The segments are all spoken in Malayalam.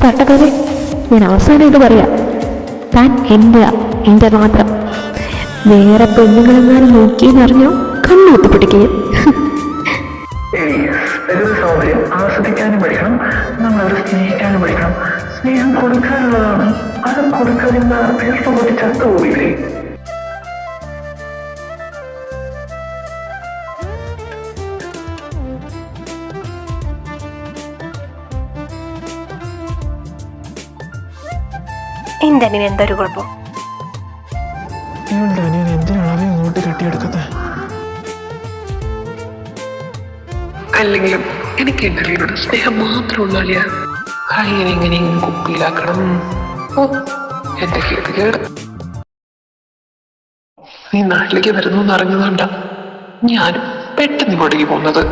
തട്ടക്കാരെ, ഞാൻ അവസാനം ഇത് പറയാം, താൻ എൻ്റെ മാത്രം. വേറെ പെണ്ണുങ്ങളെങ്ങാനും നോക്കിയെന്നറിഞ്ഞോ കണ്ണു കുത്തിപ്പിടിക്കുകയും. സൗന്ദര്യം ആസ്വദിക്കാനും പഠിക്കണം, നമ്മളവരെ സ്നേഹിക്കാനും പഠിക്കണം. സ്നേഹം കൊടുക്കാനുള്ളതാണ്, അത് കൊടുക്കാതിരുന്ന വീർപ്പുകൊട്ടി ചത്തുപോയില്ലേ? എന്റെ അനിയന് എന്തൊരു കുഴപ്പം? ഇവളുടെ അനിയൻ എന്തിനാണ് ഇങ്ങോട്ട് കെട്ടിയെടുക്കുന്നത്? അല്ലെങ്കിലും എനിക്ക് എന്റെ അനിയനോട് സ്നേഹം മാത്രമുള്ള അലിയ. അനിയനെ എങ്ങനെയും കുപ്പിയിലാക്കണം. ഓ, എന്റെ കേട്. നീ നാട്ടിലേക്ക് വരുന്നു എന്ന് അറിഞ്ഞതുകൊണ്ടാ ഞാനും പെട്ടെന്ന് ഇങ്ങോട്ടേക്ക് പോകുന്നത്.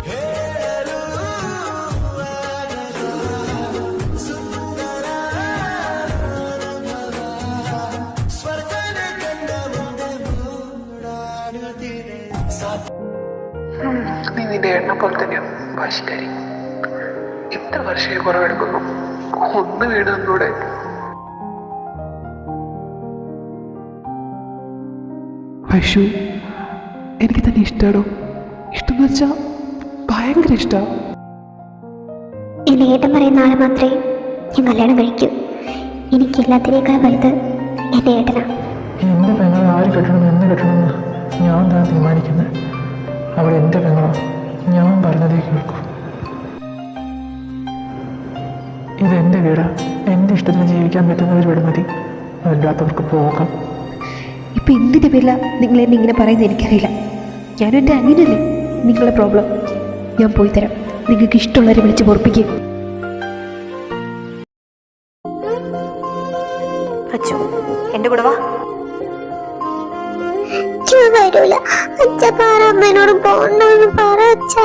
നീ നിന്റെ എണ്ണ പോലെ തന്നെയാണ് വാശിക്കാരി. എത്ര വർഷമായി കുറവെടുക്കുന്നു, ഒന്ന് വീടുന്നൂടെ? വൈഷു, എനിക്ക് തന്നെ ഇഷ്ടാടോ. ഇഷ്ടം എന്ന് വെച്ചാൽ ഭയങ്കര ഇഷ്ടമാണ്. എൻ്റെ ഏട്ടൻ പറയുന്ന ആളെ മാത്രമേ ഞാൻ കല്യാണം കഴിക്കൂ. എനിക്കെല്ലാത്തിനേക്കാൾ വലുത് എൻ്റെ ഏട്ടനാണ്. എൻ്റെ പെങ്ങളെ ആര് കെട്ടണം എന്ന് കെട്ടണമെന്ന് ഞാൻ തന്നെ തീരുമാനിക്കുന്നത്. അവൾ എൻ്റെ പെങ്ങളാണ്, ഞാൻ പറഞ്ഞതേ കേൾക്കൂ. ഇതെൻ്റെ വീടാ, എൻ്റെ ഇഷ്ടത്തിന് ജീവിക്കാൻ പറ്റുന്നവർ ഇവിടെ മതി, അല്ലാത്തവർക്ക് പോകാം. ഇപ്പം എന്തിൻ്റെ പേരില നിങ്ങൾ എന്നെ ഇങ്ങനെ പറയുന്നത് എനിക്കറിയില്ല. ഞാനും എൻ്റെ അനിയനല്ലേ നിങ്ങളുടെ പ്രോബ്ലം. ഞാൻ പോയി തരാം, നിങ്ങൾക്ക് ഇഷ്ടമുള്ളവരെ വിളിച്ച് പൊറപ്പിക്കും. അച്ചു, എൻ്റെ കൂടെ വാ. വരൂല അച്ഛ, പറ അമ്മേനോട് പോണ്ടെന്ന് പറ അച്ഛാ.